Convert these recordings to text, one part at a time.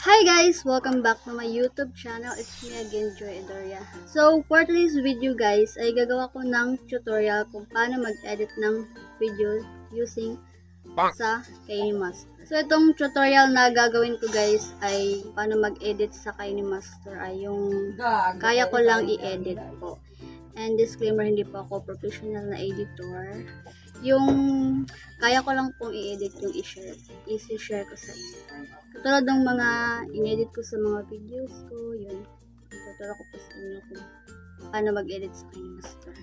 Hi guys! Welcome back to my YouTube channel. It's me again, Joy Edoria. So, for today's video guys, ay gagawa ko ng tutorial kung paano mag-edit ng video using sa KineMaster. So, itong tutorial na gagawin ko guys ay paano mag-edit sa KineMaster ay yung kaya ko lang i-edit po. And disclaimer, hindi po ako professional na editor. Yung kaya ko lang pong i-edit yung i-share ko sa inyo. Katulad ng mga in-edit ko sa mga videos ko, yun. Tuturo ko po sa inyo kung paano mag-edit sa KineMaster.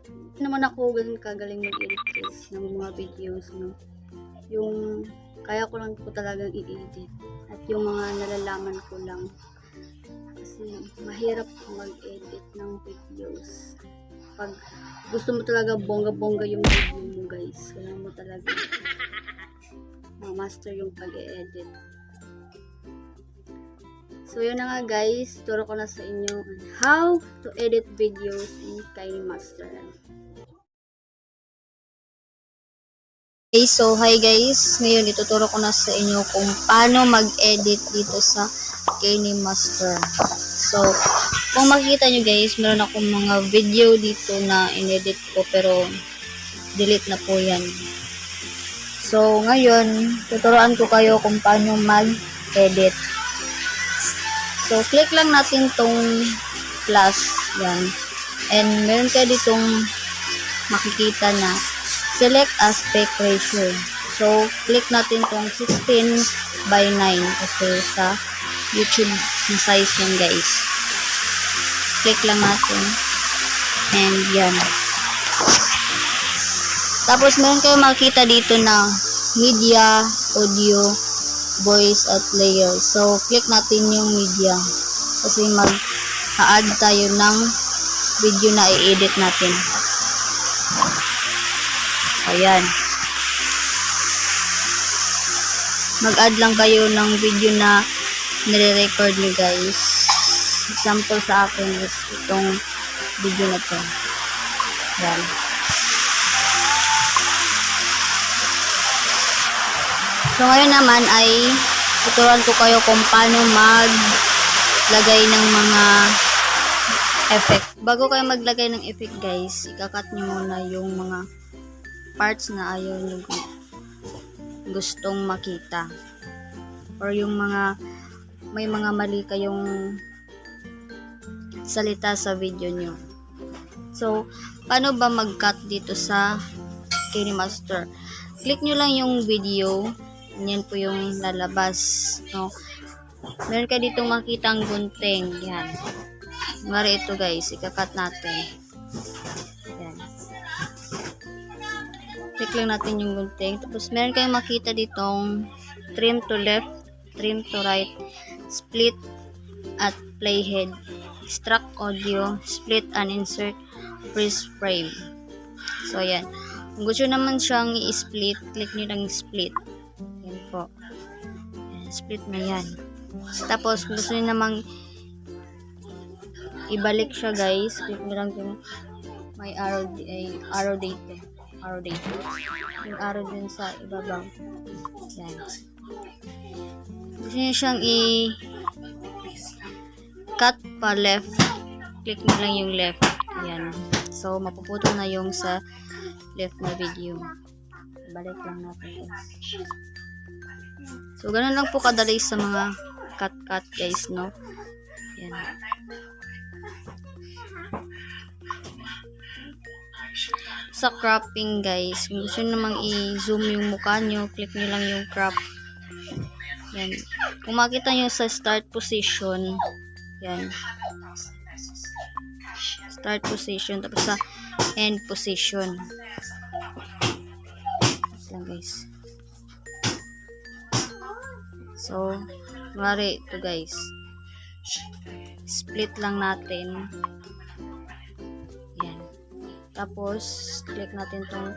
Hindi naman ako ganun kagaling mag-edit guys ng mga videos, no. Yung kaya ko lang po talagang i-edit. At yung mga nalalaman ko lang. Kasi mahirap mag-edit ng videos. Pag gusto mo talaga bongga-bongga yung video mo guys, kailangan mo talaga ma-master yung pag-edit. So yun na nga guys, turo ko na sa inyo on how to edit videos in KineMaster. Okay, so hi guys, ngayon ituturo ko na sa inyo kung paano mag-edit dito sa KineMaster. So, kung makikita nyo guys, meron akong mga video dito na inedit ko pero delete na po yan. So, ngayon, tuturuan ko kayo kung paano mag-edit. So, click lang natin tong plus, yan. And meron kayo ditong makikita na select aspect ratio. So, click natin tong 16:9 kasi sa YouTube na size yan guys. Click lang natin. And yan. Tapos meron kayo makikita dito na media, audio, voice at layer. So, click natin yung media. Kasi mag-add tayo ng video na i-edit natin. Ayan. Mag-add lang kayo ng video na nire-record nyo guys. Example sa akin is itong video na to. Ayan. So, ngayon naman ay tuturuan ko kayo kung paano maglagay ng mga effect. Bago kayo maglagay ng effect guys, ikakat nyo muna yung mga parts na ayaw nyo gustong makita. Or yung mga may mga mali kayong salita sa video nyo. So, paano ba mag-cut dito sa KineMaster? Click nyo lang yung video. Yan po yung lalabas, no? Meron ka dito makitang gunting. Yan. Mari ito guys, ikakat natin. Yan. Click lang natin yung gunting. Tapos meron kayong makita ditong trim to left, trim to right, split at playhead, extract audio, split and insert, freeze frame. So yan. Kung gusto naman siyang i-split, click nyo lang split. Yan po. Split na yan. Tapos, kung gusto nyo namang ibalik siya guys, click nyo lang yung may arrow dito. Arrow dito. Yung arrow dun sa ibabaw. Yan. Gusto nyo siyang cut pa left, click nyo lang yung left. Yan. So, mapuputo na yung sa left na video. Balik lang natin guys. So, ganun lang po kadali sa mga cut guys, no? Yan. Sa cropping guys, kung gusto namang i-zoom yung mukha nyo, click nyo lang yung crop. Yan. Kung makita nyo sa start position, yan. Start position, tapos sa end position. Yan guys. So, mari ito guys. Split lang natin. Yan. Tapos, click natin tong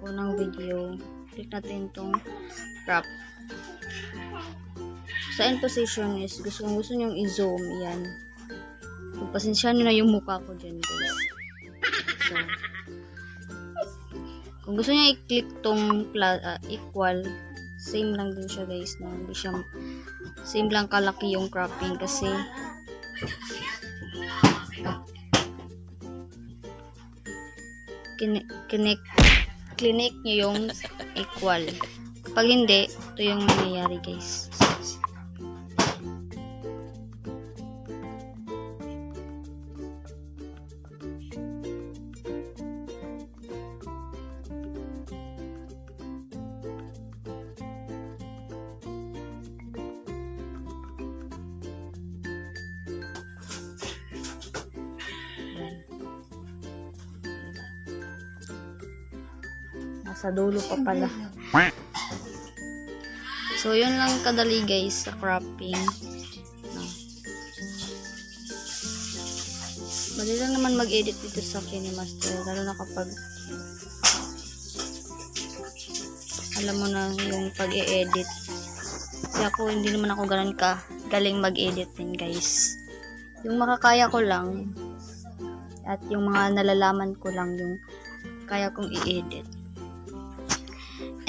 unang video. Click natin tong crop. Sa end position is, gusto nyo i-zoom. Yan. Pagpasensya nyo na yung mukha ko dyan guys. So, kung gusto nyo i-click tong equal, Same lang din siya guys, no? Hindi siya same lang kalaki yung cropping kasi clinic nyo yung equal. Kapag hindi, ito yung mangyayari guys. Nasa dulo pa pala. So, yun lang kadali guys sa cropping. No. Madali lang naman mag-edit dito sa KineMaster. Lalo na kapag alam mo na yung pag-e-edit. Kasi ako, hindi naman ako ganun ka galing mag-edit din guys. Yung makakaya ko lang at yung mga nalalaman ko lang yung kaya kong i-edit.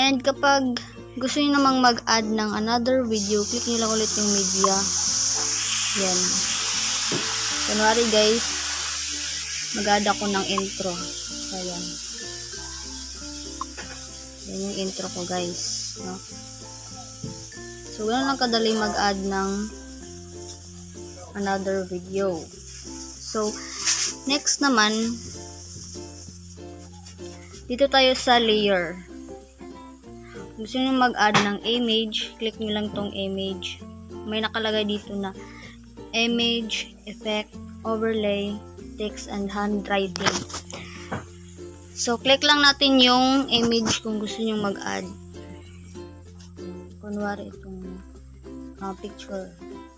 And kapag gusto niyo namang mag-add ng another video, click niyo lang ulit yung media. Yan. Kunwari guys, mag-add ako ng intro. Ayan. Yan yung intro ko guys. No? So, ganoon lang kadali mag-add ng another video. So, next naman, dito tayo sa layer. Gusto nyo mag-add ng image, click nyo lang tong image. May nakalagay dito na image, effect, overlay, text, and handwriting. So, click lang natin yung image kung gusto nyo mag-add. Kunwari itong picture.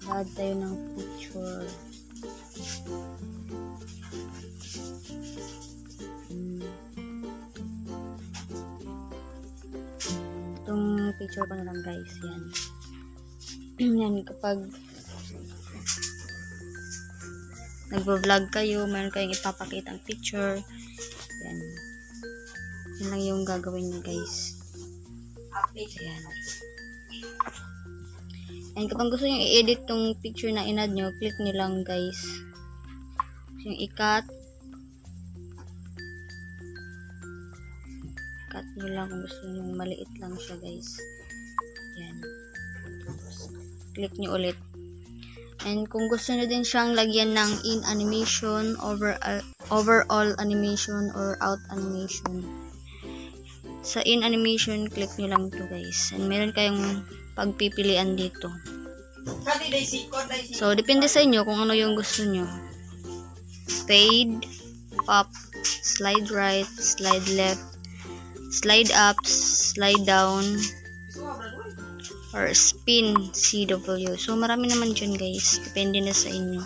Add tayo ng picture. Itong picture ko na lang guys, yan. Yan, kapag nagvo-vlog kayo, meron kayong ipapakita ang picture, yan. Yan lang yung gagawin nyo guys. Yan. And kapag gusto nyo i-edit tong picture na in-add nyo, click nyo lang guys. Gusto nyo i-cut, cut nyo lang kung gusto nyo maliit lang siya guys. Yan. Click nyo ulit. And kung gusto nyo din siyang lagyan ng in animation, overall animation, or out animation. Sa in animation, click nyo lang to guys. And meron kayong pagpipilian dito. So, depende sa inyo kung ano yung gusto nyo. Fade, pop, slide right, slide left, slide up, slide down, or spin CW. So, marami naman dyan guys. Depende na sa inyo.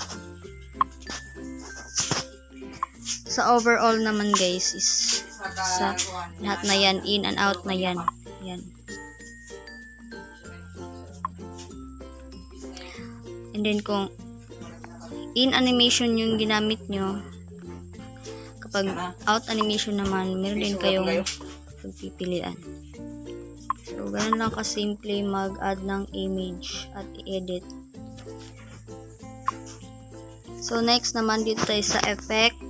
Sa overall naman guys is sa lahat na yan, in and out na yan. Yan. And then kung in animation yung ginamit nyo, kapag out animation naman, meron din kayong pagpipilian. So, ganun lang kasimple mag-add ng image at i-edit. So, next naman dito tayo sa effect.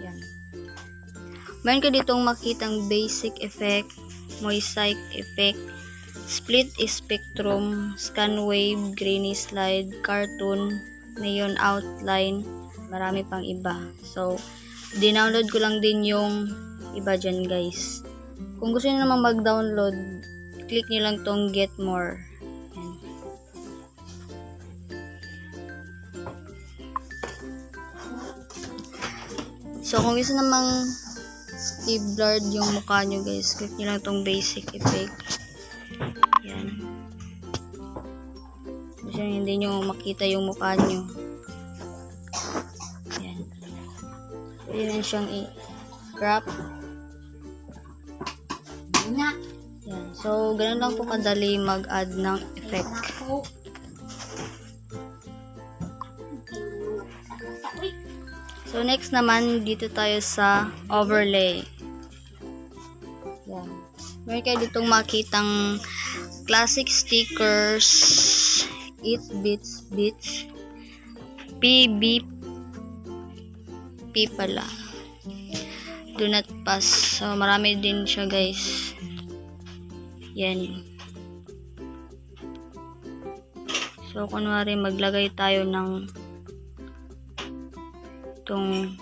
Yan. Meron ka ditong makitang basic effect, mosaic effect, split spectrum, scan wave, grainy slide, cartoon, neon outline, marami pang iba. So, dinownload ko lang din yung iba dyan guys. Kung gusto nyo namang mag-download, click nyo lang tong get more. Yan. So, kung gusto namang skip blurred yung mukha nyo guys, click nyo lang tong basic effect. Yan. Gusto nyo hindi nyo makita yung mukha nyo. Yan. Pwede na siyang i-crop. Yan. So, ganun lang po kadali mag-add ng effect. So, next naman, dito tayo sa overlay. Yan. Meron kayo ditong makitang classic stickers, 8 bits, PBP pala. Do not pass. So, marami din siya, guys. Yan. So, kunwari, maglagay tayo ng itong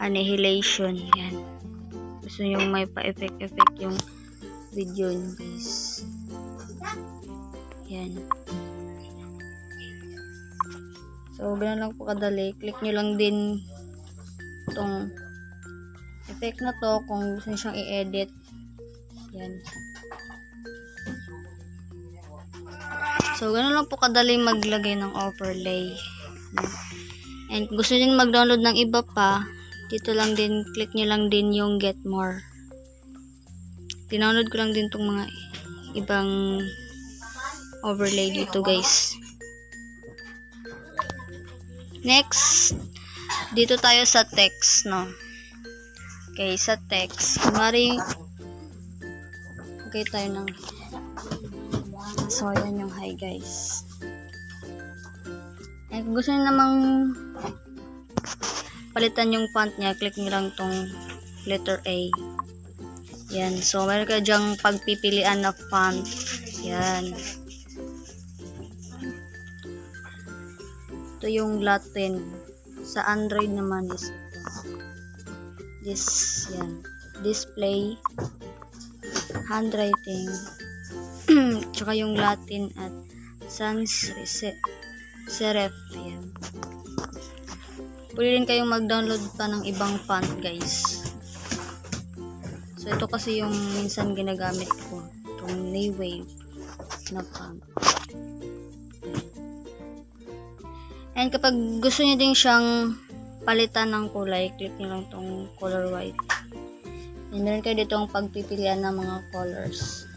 annihilation. Yan. Gusto nyo may pa-effect yung video nyo, guys. Yan. So, ganun lang po kadali. Click nyo lang din itong effect na to kung gusto nyo siyang i-edit. Yan. So, ganun lang po kadali maglagay ng overlay. And kung gusto nyo mag-download ng iba pa, dito lang din, click nyo lang din yung get more. Dinownload ko lang din itong mga ibang overlay dito, guys. Next, dito tayo sa text, no? Okay, sa text. Kumari, okay tayo ng, so, yan yung hi, guys. Eh, kung gusto nyo namang palitan yung font niya, click nyo lang tong letter A. Yan. So, meron ka dyang pagpipilian na font. Yan. Ito yung Latin. Sa Android naman is ito. This, yan. Display, handwriting, tsaka yung Latin at sans serif. Yan. Pwede rin kayong mag-download pa ng ibang font, guys. So, ito kasi yung minsan ginagamit ko. Itong Naywave na font. And kapag gusto niyo din siyang palitan ng kulay, click niyo lang itong color white. And meron kayo dito ang pagpipilian ng mga colors.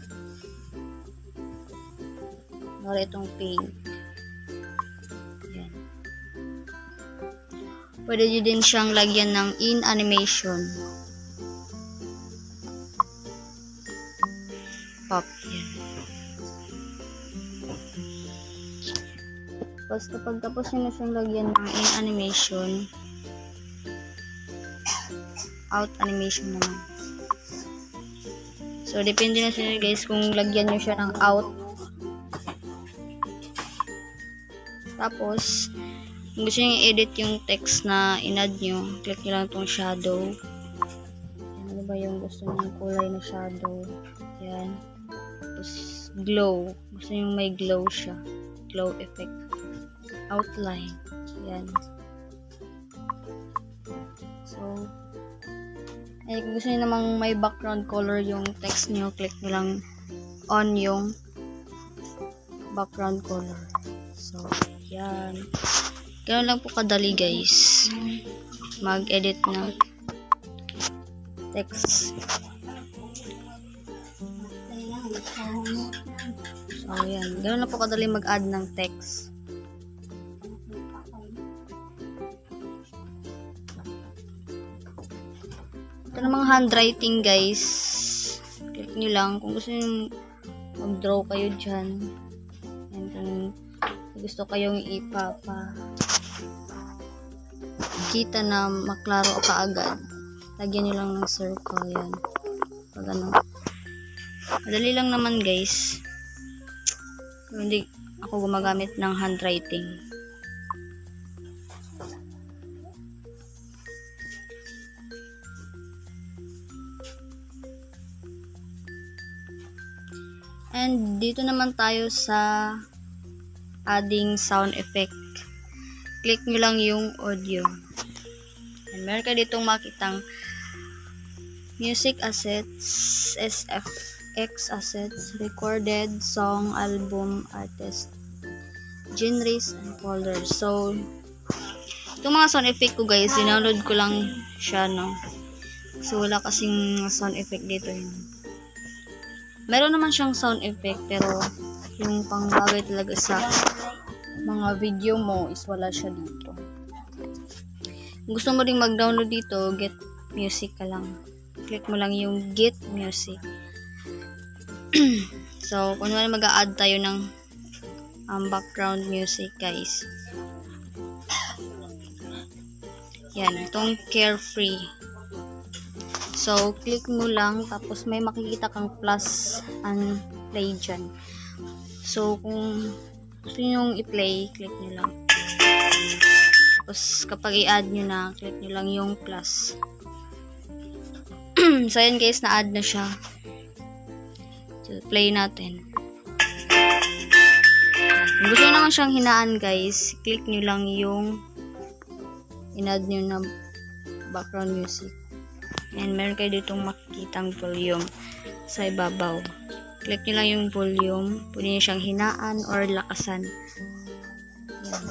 Mara itong pink. Yan. Pwede nyo din siyang lagyan ng in animation. Pop. Yan. Tapos kapag tapos nyo na siyang lagyan ng in animation, out animation naman. So, depende na sa inyo, guys, kung lagyan nyo siya ng out. Tapos, kung gusto nyo i-edit yung text na in-add nyo, click nyo lang itong shadow. Yan, ano ba yung gusto nyo kulay na shadow? Yan. Tapos, glow. Gusto nyo may glow siya. Glow effect. Outline. Yan. So, eh, kung gusto nyo namang may background color yung text nyo, click nyo lang on yung background color. So, yan. Ganun lang po kadali, guys. Mag-edit ng text. So, yan. Ganun lang po kadali mag-add ng text. Ito namang handwriting, guys. Click nyo lang. Kung gusto nyo mag-draw kayo dyan. And kung gusto kayong kita na maklaro ka agad, lagyan nyo lang ng circle. Yan. Pag ano. Madali lang naman, guys. Pero hindi ako gumagamit ng handwriting. And dito naman tayo sa adding sound effect. Click nyo lang yung audio. And meron ka ditong makitang music assets, SFX assets, recorded, song, album, artist, genres, and folders. So, itong mga sound effect ko, guys, dinownload ko lang siya, no? So, wala kasing sound effect dito yun. Meron naman siyang sound effect, pero yung pangbagay talaga sa mga video mo is wala siya dito. Kung gusto mo ring mag-download dito, get music ka lang. click mo lang yung Get Music. So, kunwari mag-a-add tayo ng background music, guys. Yan, itong Carefree. So, click mo lang, tapos may makikita kang plus and play dyan. So, kung gusto nyo i-play, click nyo lang. Tapos, kapag i-add nyo na, click nyo lang yung plus. So, ayan guys, na-add na siya. So, play natin. Kung gusto nyo naman siyang hinaan, guys, click nyo lang yung in-add nyo na background music. And meron kayo ditong makikitang volume sa ibabaw. Click nyo lang yung volume. Pwede nyo siyang hinaan or lakasan. Yan.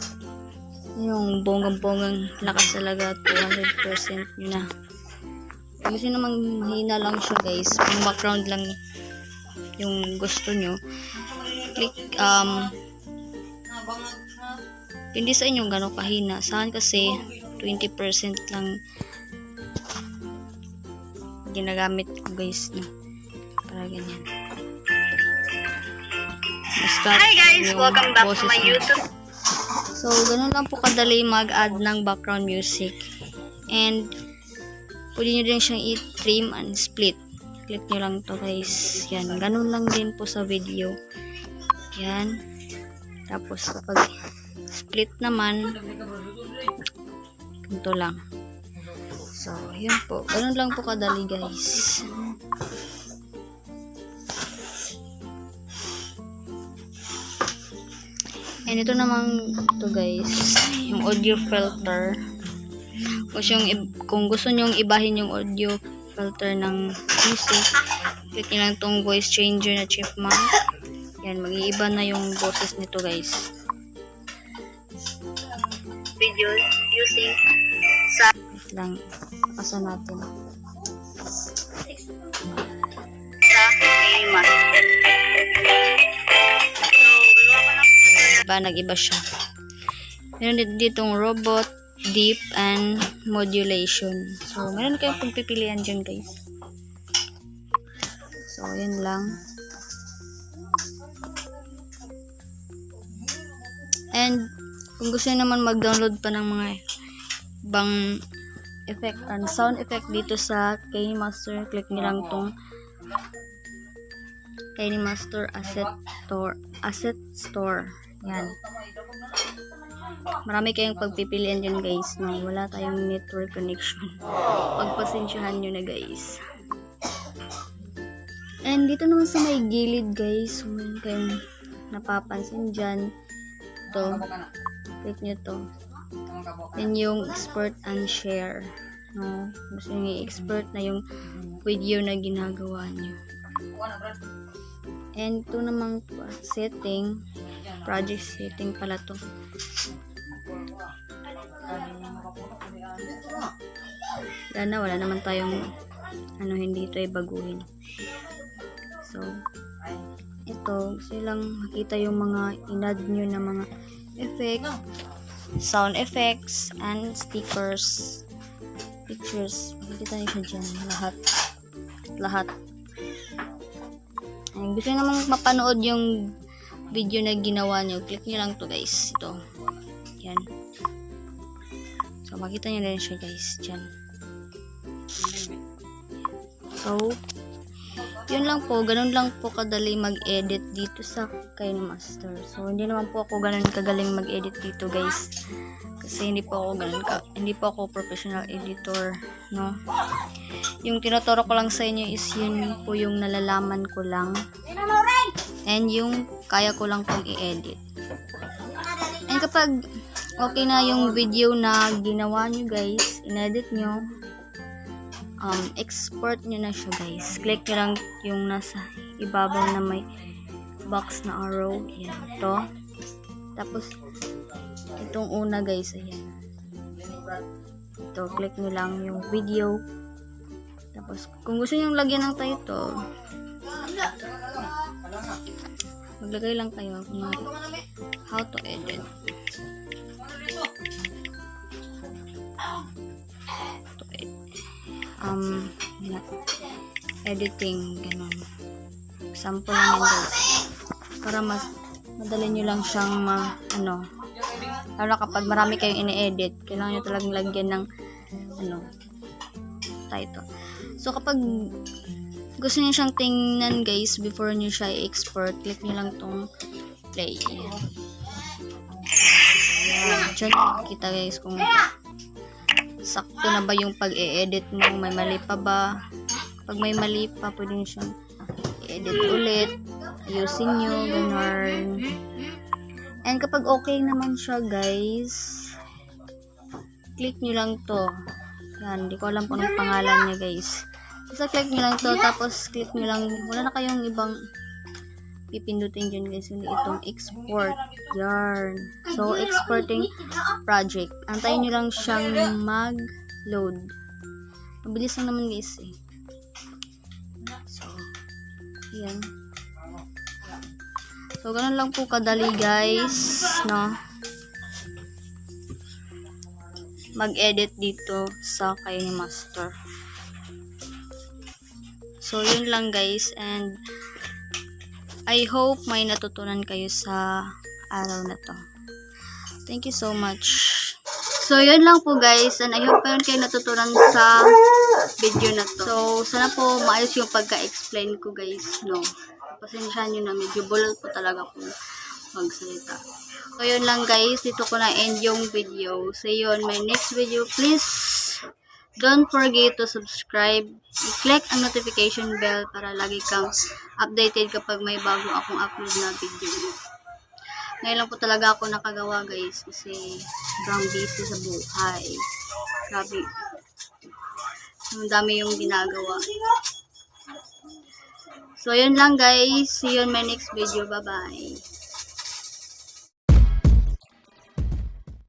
Yung bonggang-bonggang lakas talaga, 200% nyo na. Kasi namang mahina lang siya, guys. Yung background lang yung gusto nyo. Click, hindi sa inyo gano'ng kahina. Saan kasi 20% lang ginagamit ko, guys, no? Para ganyan. Hi guys! Welcome back to my YouTube. So, ganun lang po kadali mag-add ng background music. And, pwede nyo din siyang i-trim and split. Click nyo lang to, guys. Yan. Ganun lang din po sa video. Yan. Tapos, kapag split naman, ganito lang. So, yun po. Ganun lang po kadali, guys. And ito namang ito, guys, yung audio filter. Kung gusto nyong ibahin yung audio filter ng music, click nyo lang tong voice changer na Chipmunk. Yan, mag-iiba na yung boses nito, guys. Video using Wait lang. Pasa natin. sa Master. Diba, nag-iba siya. Meron din ditong robot, deep, and modulation. So, meron kayong pagpipilian dyan, guys. So, yun lang. And, kung gusto nyo naman mag-download pa ng mga ibang effect and sound effect dito sa KineMaster, click nyo lang tong KineMaster Asset Store. Yan. Marami kayong pagpipilian dyan, guys, no? Wala tayong network connection. Pagpasensyahan nyo na, guys. And dito naman sa may gilid, guys, meron kayong napapansin dyan. Ito. Click nyo to. Then yung export and share. No? Gusto nyo i-export na yung video na ginagawa nyo. And ito namang setting. Project setting pala to. Wala naman tayong hindi ito ay baguhin. So, ito, gusto lang makita yung mga in-add nyo na mga effect, sound effects, and stickers, pictures. Makikita nyo siya dyan. Lahat. Ay, gusto nyo namang mapanood yung video na ginawa nyo, click nyo lang to, guys. Ito. Yan. So, makita nyo rin siya, guys. Dyan. So, yun lang po. Ganun lang po kadali mag-edit dito sa KineMaster. So, hindi naman po ako ganun kagaling mag-edit dito, guys. Kasi hindi po ako professional editor, no? Yung tinuturo ko lang sa inyo is yun po yung nalalaman ko lang. And yung kaya ko lang pong i-edit. And kapag okay na yung video na ginawa nyo, guys, in-edit nyo, export nyo na siya, guys. Click nyo lang yung nasa ibabaw na may box na arrow. Yan, ito. Tapos, itong una, guys, ayan. Ito, click nyo lang yung video. Tapos, kung gusto nyo lagyan ng title, maglagay lang kayo kung how to edit. editing, ganun. Sample lang yan guys. Para mas madali nyo lang siyang lalo na kapag marami kayong ini-edit, kailangan nyo talagang lagyan ng title. So kapag gusto niyo siyang tingnan guys, before niyo siya i-export, click niyo lang tong play. Ayan. Diyan nyo makikita guys kung sakto na ba yung pag-e-edit mo, may mali pa ba. Pag may mali pa, pwede nyo siyang i-edit ulit, ayusin nyo, ganun. And kapag okay naman siya guys, click nyo lang to. Yan, hindi ko alam kung anong pangalan niya guys. Basta click nyo lang to, tapos click nyo lang, wala na kayong ibang pipindutin dyan guys, hindi itong export. Yarn. So, exporting project. Antayin nyo lang siyang mag-load. Mabilis lang naman guys eh. So, yan. So, ganun lang po kadali guys, no? Mag-edit dito sa KineMaster. So, yun lang guys, and I hope may natutunan kayo sa araw na to. Thank you so much. So, yun lang po guys, and I hope meron kayo natutunan sa video na to. So, sana po maayos yung pagka-explain ko guys, no? Pasensyahan nyo na, medyo bulol po talaga po magsalita. So, yun lang guys, dito ko na end yung video. See you on my next video. Please, don't forget to subscribe. I-click ang notification bell para lagi kang updated kapag may bago akong upload na video. Ngayon lang po talaga ako nakagawa guys kasi sobrang busy sa buhay. Grabe. Ang dami yung ginagawa. So, yun lang guys. See you on my next video. Bye-bye.